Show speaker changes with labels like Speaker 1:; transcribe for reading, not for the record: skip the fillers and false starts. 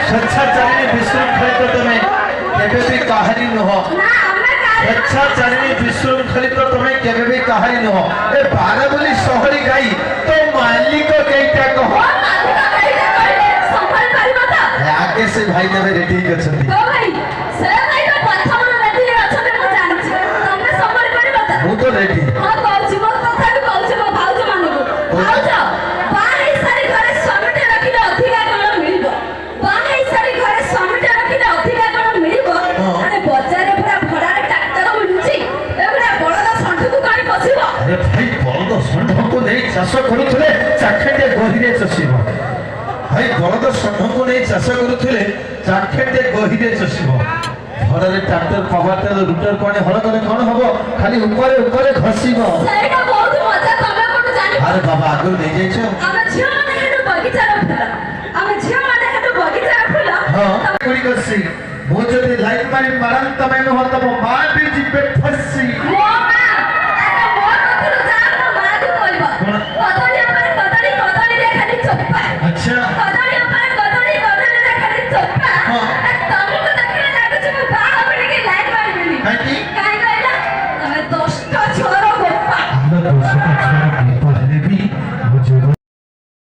Speaker 1: ସ୍ୱେଚ୍ଛାଚାରିଣୀ ବିଶୃଙ୍ଖଳିତ ତମେ କେବେ ବି କାହାରି ନୁହ। ସ୍ୱେଚ୍ଛାଚାରିଣୀ ବିଶୃଙ୍ଖଳିତ ତମେ କେବେ ବି କାହାରି ନୁହ। ଏ ବାର ବୋଲି ସହରୀ ଗାଈ ତ ମାଲିକ କେଇଟା କହ। ଆଗେ ସେ ଭାଇ ନେବେ ରେଡି ଅଛନ୍ତି। ମୁଁ ତ ରେଡି। ଚାଷ କରୁଥିଲେ ଚାଖେଣ୍ଡେ ଗହିରେ ଚଷିବ। ଭାଇ ବଳଦ ଷଣ୍ଢକୁ ନେଇ ଚାଷ କରୁଥିଲେ ଚାଖେଣ୍ଡେ ଗହିରେ ଚଷିବ। ଘରରେ ଟ୍ରାକ୍ଟର ପାୱାର ଟିଲର ରୁଟର ପାଣି ହଳ କଲେ କଣ ହବ ଖାଲି ଉପରେ ଉପରେ ଘଷିବ। ଆରେ ବାବା ଆଗରୁ ନେଇଯାଇଛ। ମୁଁ ଯଦି ଲାଇନ ମାରି ମାରନ୍ ତମେ ନୁହ ତମ ମା ବି ଯିବେ ଫସି। अच्छा